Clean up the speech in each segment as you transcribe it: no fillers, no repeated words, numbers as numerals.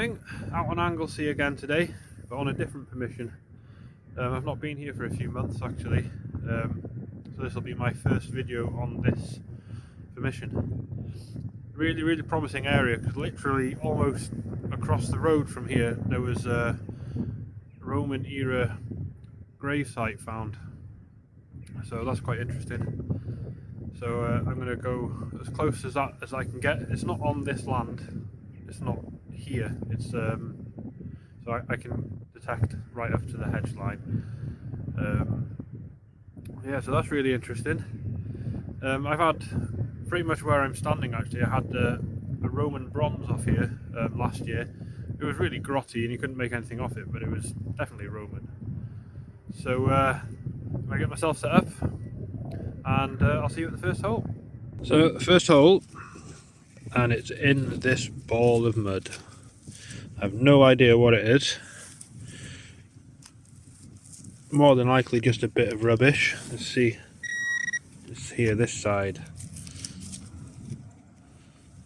morning, out on Anglesey again today, but on a different permission. I've not been here for a few months actually, so this will be my first video on this permission. Really promising area, because literally almost across the road from here there was a Roman era gravesite found, so that's quite interesting. So I'm going to go as close as that as I can get. It's not on this land, it's not here, it's so I can detect right up to the hedge line. Yeah, so that's really interesting. I've had pretty much where I'm standing actually, I had a Roman bronze off here last year. It was really grotty and you couldn't make anything off it, but it was definitely Roman. So I'm going to get myself set up and I'll see you at the first hole. So the first hole, and it's in this ball of mud. I have no idea what it is. More than likely just a bit of rubbish. Let's see. It's here, this side.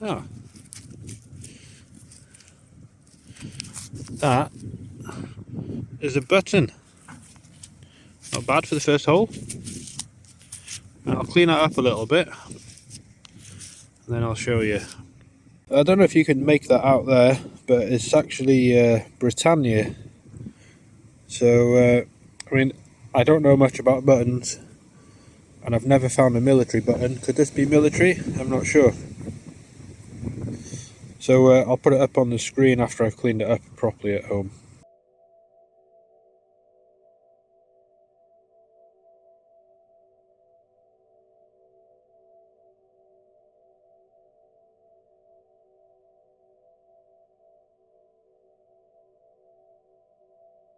Ah. That is a button. Not bad for the first hole. I'll clean that up a little bit and then I'll show you. I don't know if you can make that out there, but it's actually Britannia. So I mean, I don't know much about buttons and I've never found a military button. Could this be military? I'm not sure. So I'll put it up on the screen after I've cleaned it up properly at home.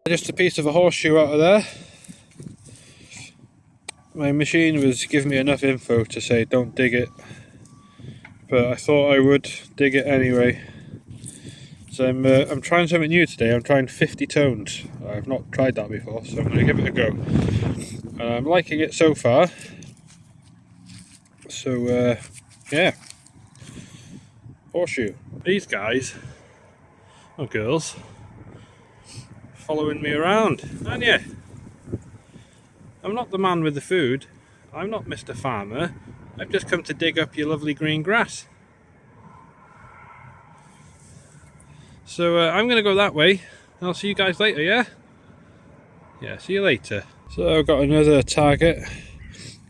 Just a piece of a horseshoe out of there. My machine was giving me enough info to say don't dig it, but I thought I would dig it anyway. So I'm trying something new today. I'm trying 50 tones. I've not tried that before, so I'm going to give it a go. And I'm liking it so far. So yeah, horseshoe. These guys, or girls, following me around, aren't you? I'm not the man with the food. I'm not Mr. Farmer. I've just come to dig up your lovely green grass. So I'm going to go that way. I'll see you guys later, yeah? Yeah, see you later. So I've got another target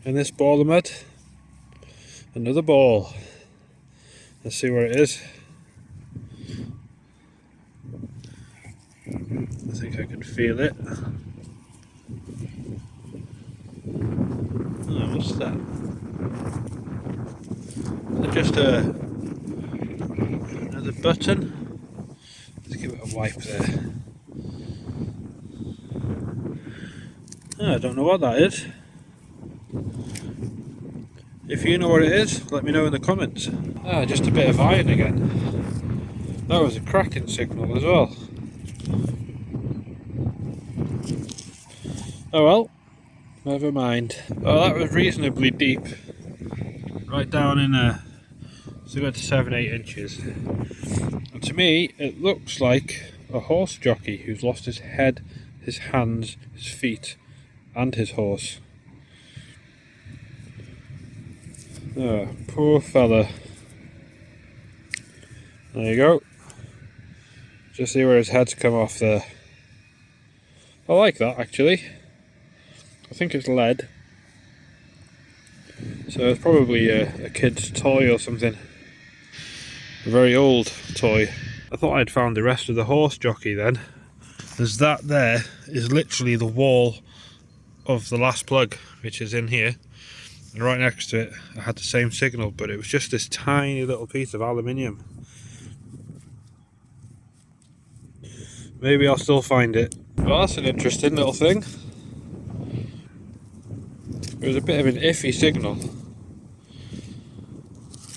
in this ball of mud. Another ball. Let's see where it is. I think I can feel it. Oh, what's that? Is it just another button? Let's give it a wipe there. Oh, I don't know what that is. If you know what it is, let me know in the comments. Ah, just a bit of iron again. That was a cracking signal as well. Oh well, never mind. Well, that was reasonably deep. Right down in it's about 7-8 inches. And to me, it looks like a horse jockey who's lost his head, his hands, his feet, and his horse. Oh, poor fella. There you go. Just see where his head's come off there. I like that actually. I think it's lead. So it's probably a kid's toy or something. A very old toy. I thought I'd found the rest of the horse jockey then. There's that there is literally the wall of the last plug, which is in here. And right next to it I had the same signal, but it was just this tiny little piece of aluminium. Maybe I'll still find it. Well, that's an interesting little thing. It was a bit of an iffy signal,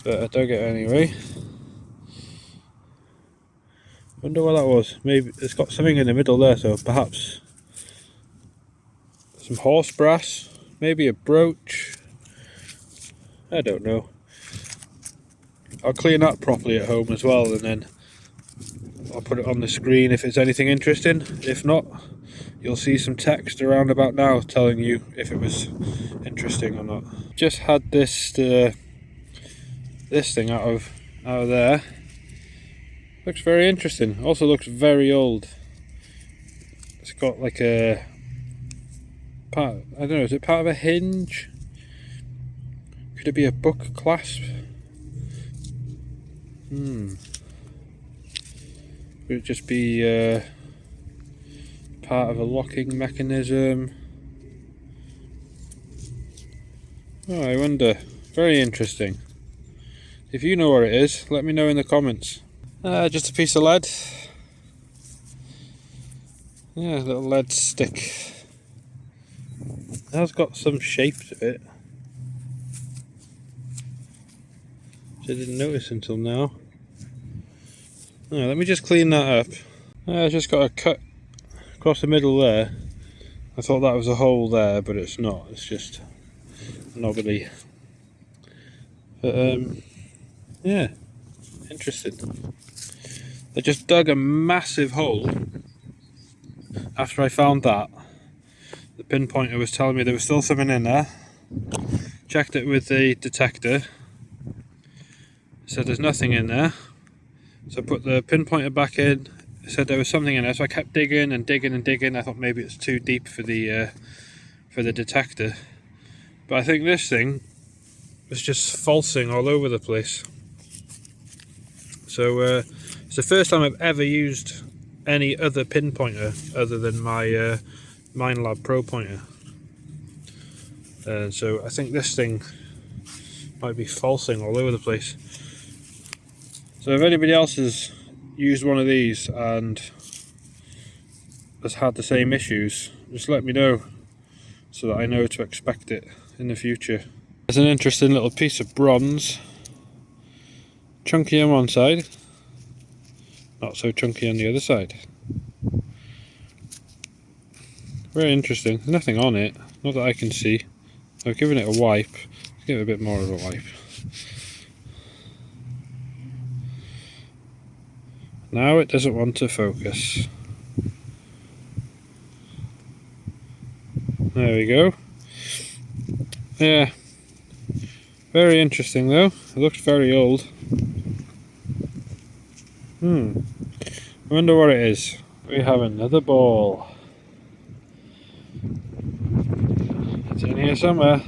but I dug it anyway. Wonder what that was. Maybe it's got something in the middle there, so perhaps some horse brass, maybe a brooch. I don't know. I'll clean that properly at home as well, and then I'll put it on the screen if it's anything interesting. If not, you'll see some text around about now telling you if it was interesting or not. Just had this thing out of there. Looks very interesting. Also looks very old. It's got like a part, I don't know, is it part of a hinge? Could it be a book clasp? Could it just be part of a locking mechanism? Oh, I wonder. Very interesting. If you know what it is, let me know in the comments. Just a piece of lead. Yeah, a little lead stick. It has got some shape to it, which I didn't notice until now. Let me just clean that up. It's just got a cut across the middle there. I thought that was a hole there, but it's not. It's just knobbly. But yeah, interesting. I just dug a massive hole. After I found that, the pinpointer was telling me there was still something in there. Checked it with the detector. Said there's nothing in there. So I put the pinpointer back in. It said there was something in there, so I kept digging and digging and digging. I thought maybe it's too deep for the detector. But I think this thing was just falsing all over the place. So it's the first time I've ever used any other pinpointer other than my Minelab Pro pointer. So I think this thing might be falsing all over the place. So if anybody else has used one of these and has had the same issues, just let me know so that I know to expect it in the future. There's an interesting little piece of bronze. Chunky on one side, not so chunky on the other side. Very interesting. There's nothing on it, not that I can see. I've given it a wipe. Let's give it a bit more of a wipe. Now it doesn't want to focus. There we go. Yeah. Very interesting though. It looks very old. I wonder what it is. We have another ball. It's in here somewhere.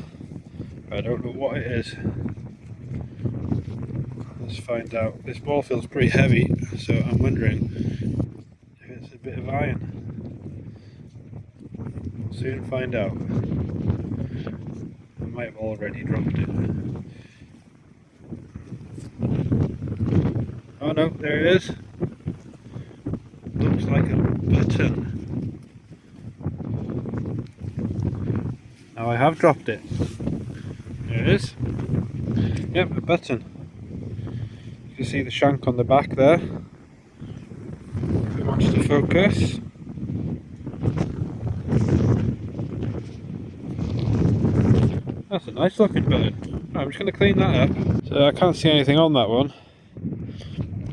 I don't know what it is. Let's find out. This ball feels pretty heavy, so I'm wondering if it's a bit of iron. We'll soon find out. I might have already dropped it. Oh no, there it is. Looks like a button. Now I have dropped it. There it is. Yep, a button. You can see the shank on the back there. If it wants to focus. That's a nice looking button. Right, I'm just going to clean that up. So I can't see anything on that one.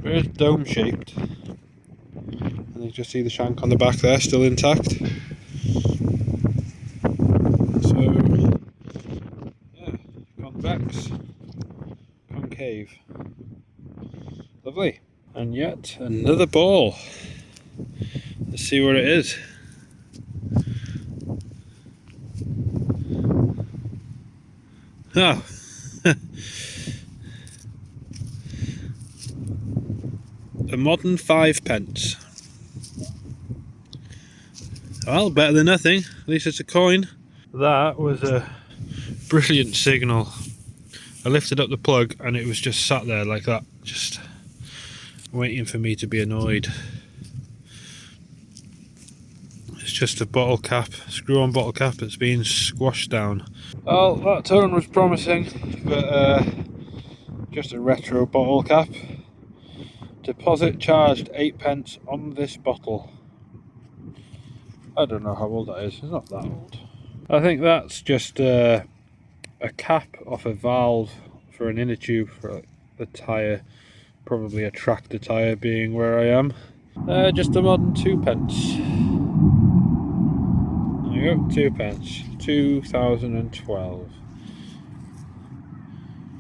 It is dome shaped. And you just see the shank on the back there still intact. So, yeah, convex, concave. Lovely. And yet another ball. Let's see what it is. Oh. A modern 5p. Well, better than nothing. At least it's a coin. That was a brilliant signal. I lifted up the plug and it was just sat there like that, just waiting for me to be annoyed. It's just a bottle cap, screw-on bottle cap that's been squashed down. Well, that tone was promising, but just a retro bottle cap. Deposit charged 8p on this bottle. I don't know how old that is, it's not that old. I think that's just a cap off a valve for an inner tube for the tyre, probably a tractor tyre being where I am. Just a modern 2p. There you go, 2p. 2012.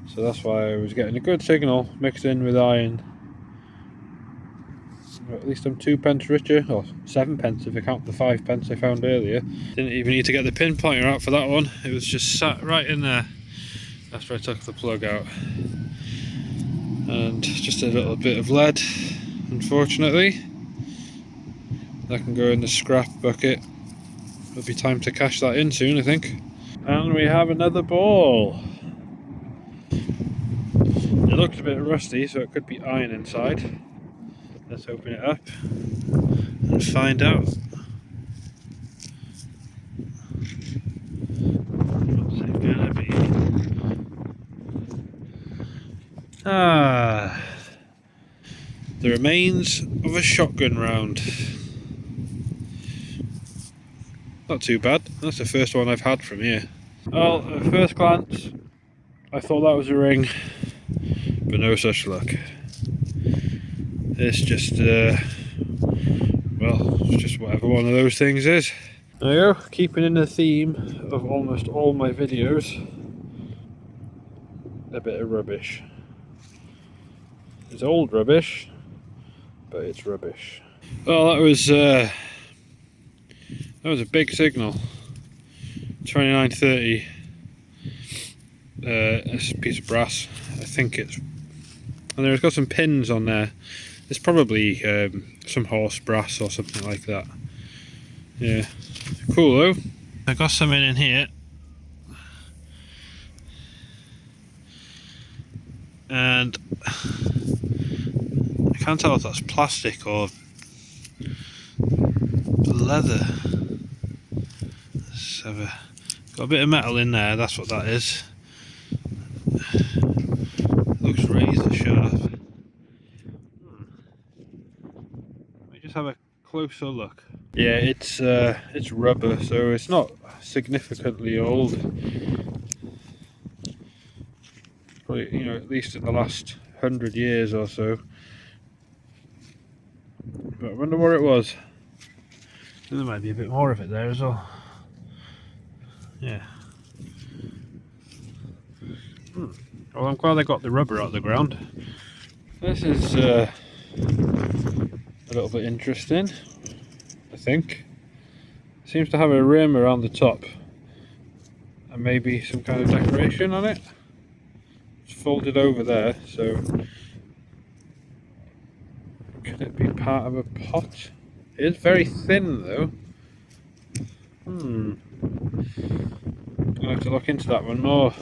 So that's why I was getting a good signal mixed in with iron. At least I'm 2p richer, or 7p if I count the 5p I found earlier. Didn't even need to get the pinpointer out for that one, it was just sat right in there after I took the plug out. And just a little bit of lead, unfortunately. That can go in the scrap bucket. It'll be time to cash that in soon, I think. And we have another ball. It looks a bit rusty, so it could be iron inside. Let's open it up and find out. What's it gonna be? Ah, the remains of a shotgun round. Not too bad. That's the first one I've had from here. Well, at first glance, I thought that was a ring, but no such luck. It's just, well, it's just whatever one of those things is. There you go, keeping in the theme of almost all my videos, a bit of rubbish. It's old rubbish, but it's rubbish. Well, that was a big signal. 2930. It's a piece of brass. I think it's, and it's got some pins on there. It's probably some horse brass or something like that. Yeah, cool though. I got something in here, and I can't tell if that's plastic or leather. Let's have got a bit of metal in there. That's what that is. It looks razor sharp. Let me just have a closer look. Yeah, it's rubber, so it's not significantly old. Probably, you know, at least in the last 100 years or so. But I wonder what it was. There might be a bit more of it there as well. Yeah. Well, I'm glad I got the rubber out of the ground. This is a little bit interesting, I think. It seems to have a rim around the top and maybe some kind of decoration on it. It's folded over there, so could it be part of a pot? It is very thin though. I'll have to look into that one more.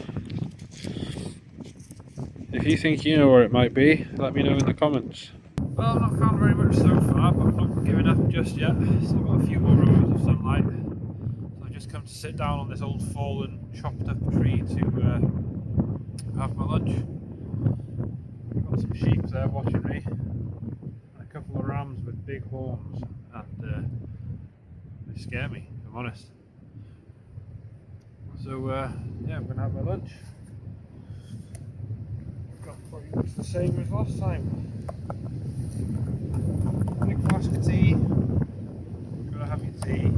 If you think you know where it might be, let me know in the comments. Well, I've not found very much so far, but I'm not giving up just yet. Still got a few more hours of sunlight. So I've just come to sit down on this old fallen, chopped up tree to have my lunch. I've got some sheep there watching me, and a couple of rams with big horns, and they scare me, if I'm honest. So yeah, I'm going to have my lunch. Got pretty much the same as last time. Big flask of tea. Gotta have your tea.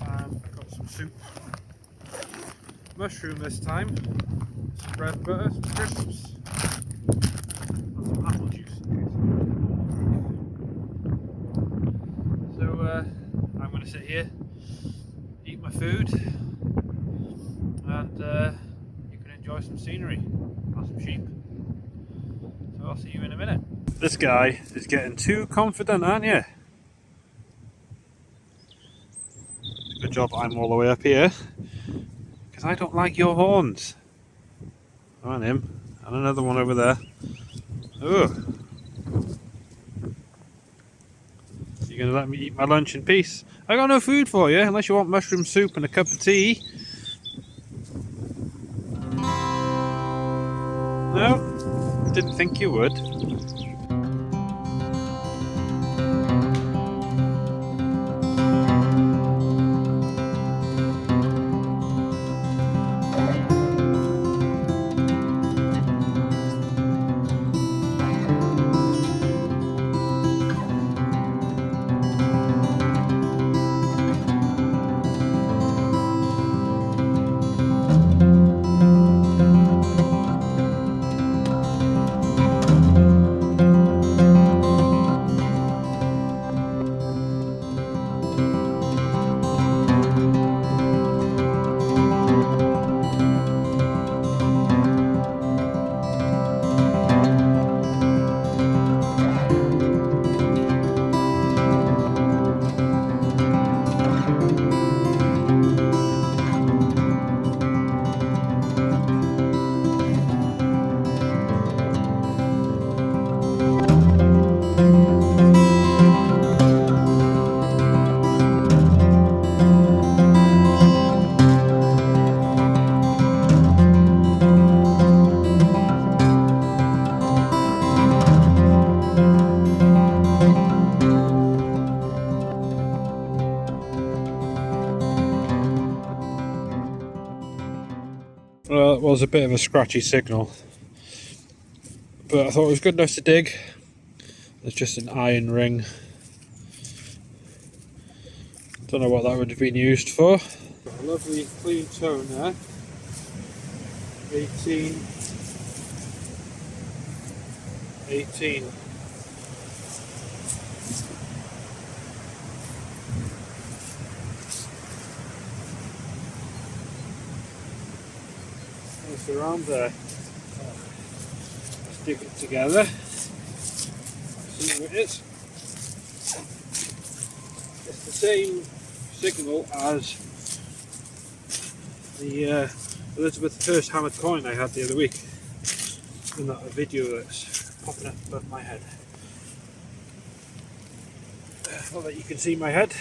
And I've got some soup. Mushroom this time. Some bread and butter, some crisps. And some apple juice. So I'm going to sit here, eat my food, and you can enjoy some scenery and some sheep. So I'll see you in a minute. This guy is getting too confident, aren't you? Good job I'm all the way up here, because I don't like your horns. And him, and another one over there. Ugh. You're going to let me eat my lunch in peace? I got no food for you, unless you want mushroom soup and a cup of tea. No? Didn't think you would. was a bit of a scratchy signal, but I thought it was good enough to dig. It's just an iron ring. Don't know what that would have been used for. Got a lovely clean tone there. 18. It's around there. Let's dig it together. See what it is. It's the same signal as the Elizabeth I hammered coin I had the other week in that video that's popping up above my head. Not that you can see my head,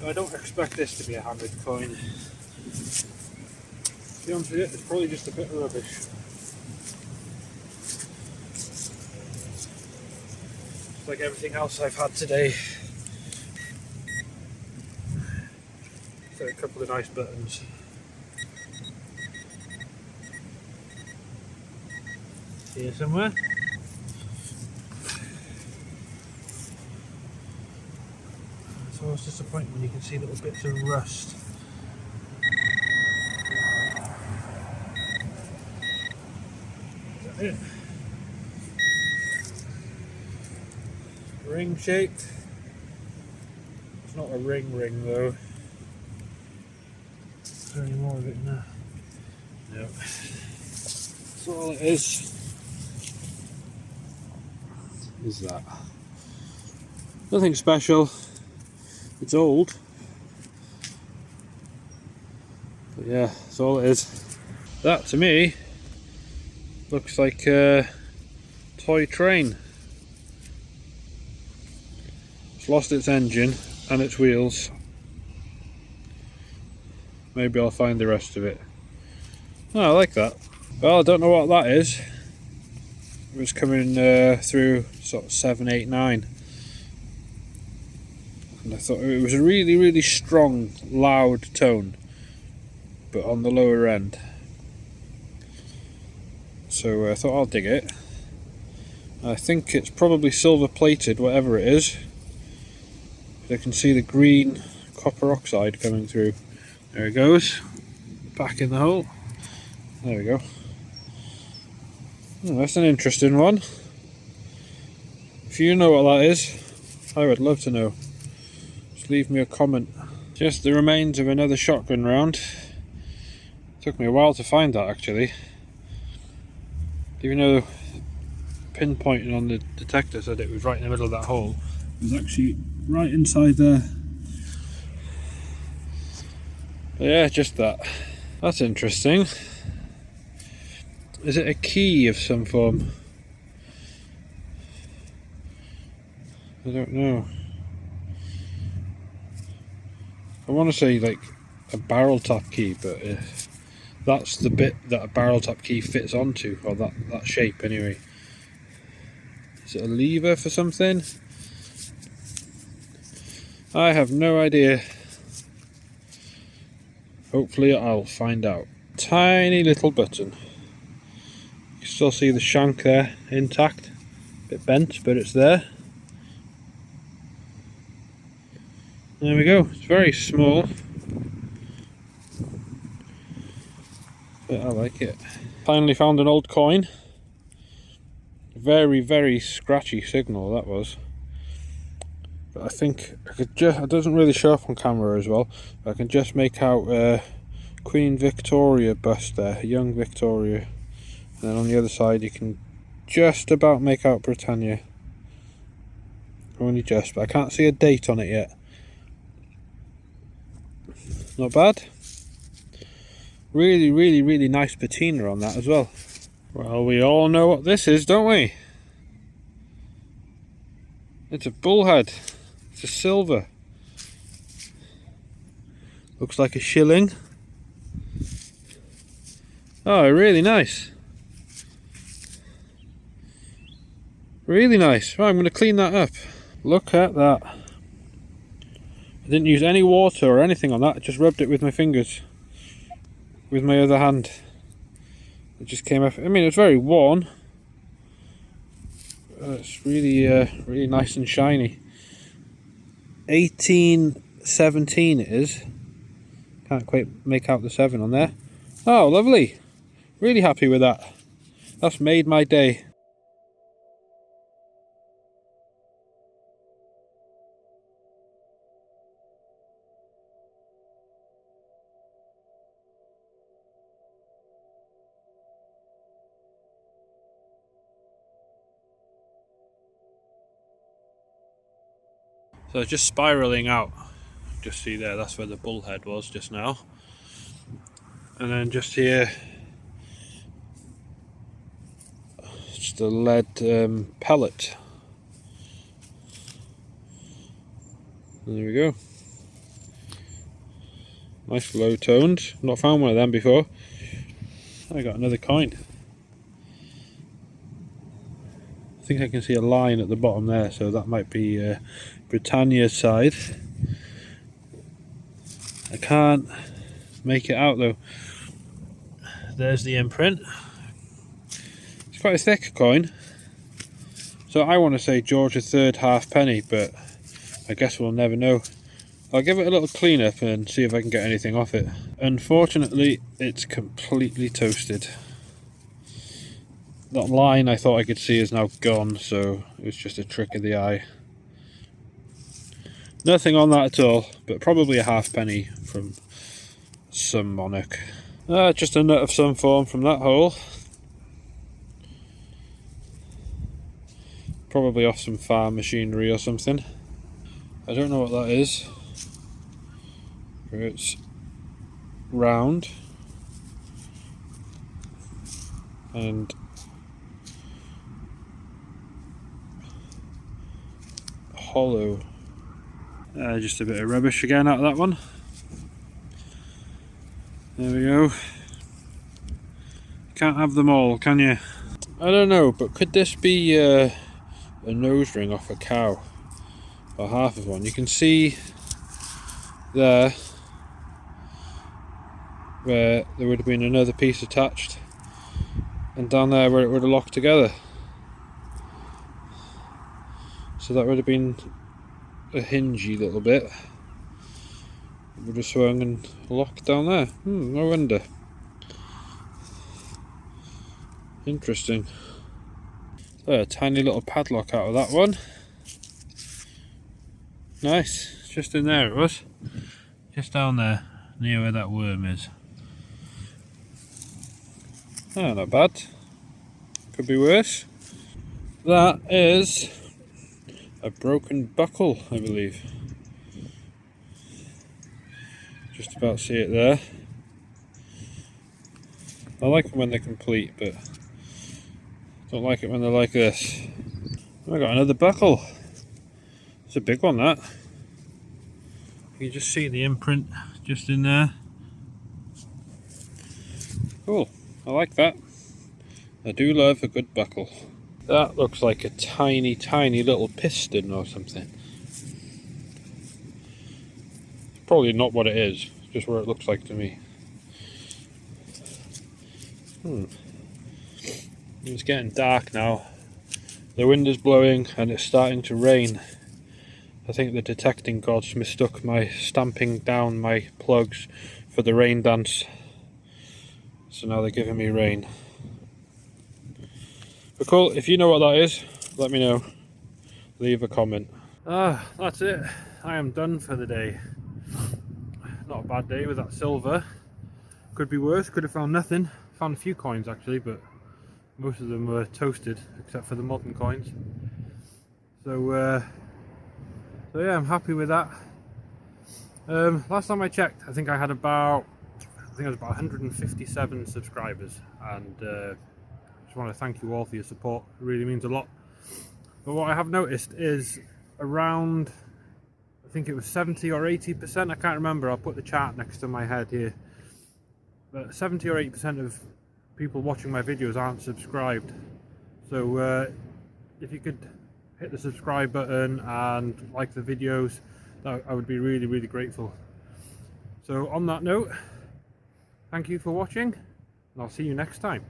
but I don't expect this to be a hammered coin. To be honest with you, it's probably just a bit of rubbish. It's like everything else I've had today. So a couple of nice buttons. Here somewhere. It's always disappointing when you can see little bits of rust. Is that it? Ring shaped. It's not a ring though. Is there any more of it in there? No. That's all it is that. Nothing special. It's old. But yeah, that's all it is. That to me looks like a toy train. It's lost its engine and its wheels. Maybe I'll find the rest of it. Oh, I like that. Well, I don't know what that is. It was coming through sort of 7, 8, 9. And I thought it was a really strong, loud tone, but on the lower end. So I thought I'll dig it. I think it's probably silver plated, whatever it is. I can see the green copper oxide coming through. There it goes. Back in the hole. There we go. Oh, that's an interesting one. If you know what that is, I would love to know. Just leave me a comment. Just the remains of another shotgun round. Took me a while to find that actually. Even though pinpointing on the detector said it was right in the middle of that hole, it was actually right inside there. But yeah, just that. That's interesting. Is it a key of some form? I don't know. I want to say like a barrel top key, but that's the bit that a barrel top key fits onto, or that shape anyway. Is it a lever for something? I have no idea. Hopefully I'll find out. Tiny little button. You can still see the shank there intact. A bit bent, but it's there. There we go. It's very small, but I like it. Finally found an old coin. Very scratchy signal that was. But I think I could just, it doesn't really show up on camera as well, but I can just make out Queen Victoria bust there, young Victoria. And then on the other side you can just about make out Britannia. Only just, but I can't see a date on it yet. Not bad. Really nice patina on that as well. Well, we all know what this is, don't we? It's a bullhead. It's a silver. Looks like a shilling. Oh, really nice. Really nice. Right, I'm going to clean that up. Look at that. I didn't use any water or anything on that. I just rubbed it with my fingers. With my other hand. It just came off. I mean, it's very worn. It's really, really nice and shiny. 1817 it is. Can't quite make out the 7 on there. Oh, lovely. Really happy with that. That's made my day. So it's just spiralling out. Just see there, that's where the bullhead was just now. And then just here, just a lead pellet. And there we go. Nice low toned. Not found one of them before. I got another coin. I think I can see a line at the bottom there, so that might be Britannia's side. I can't make it out though. There's the imprint. It's quite a thick coin. So I want to say George III halfpenny, but I guess we'll never know. I'll give it a little clean up and see if I can get anything off it. Unfortunately, it's completely toasted. That line I thought I could see is now gone, so it was just a trick of the eye. Nothing on that at all, but probably a halfpenny from some monarch. Just a nut of some form from that hole. Probably off some farm machinery or something. I don't know what that is. It's round and hollow. Just a bit of rubbish again out of that one. There we go. Can't have them all, can you? I don't know, but could this be a nose ring off a cow? Or half of one? You can see there where there would have been another piece attached, and down there where it would have locked together. So that would have been a hingey little bit. It would have swung and locked down there. No wonder. Interesting. A tiny little padlock out of that one. Nice. Just in there it was. Just down there, near where that worm is. Oh, not bad. Could be worse. That is a broken buckle, I believe. Just about see it there. I like them when they're complete, but don't like it when they're like this. I got another buckle. It's a big one, that. You can just see the imprint just in there. Cool. I like that. I do love a good buckle. That looks like a tiny, tiny little piston or something. Probably not what it is, just what it looks like to me. It's getting dark now. The wind is blowing and it's starting to rain. I think the detecting gods mistook my stamping down my plugs for the rain dance. So now they're giving me rain. But cool, if you know what that is, let me know. Leave a comment. That's it. I am done for the day. Not a bad day with that silver. Could be worse, could have found nothing. Found a few coins actually, but most of them were toasted, except for the modern coins. So yeah, I'm happy with that. Last time I checked, I think I had about 157 subscribers, and just want to thank you all for your support. It really means a lot. But what I have noticed is around, I think it was 70 or 80%, I can't remember, I'll put the chart next to my head here, but 70 or 80% of people watching my videos aren't subscribed. So if you could hit the subscribe button and like the videos, I would be really, really grateful. So on that note, thank you for watching, and I'll see you next time.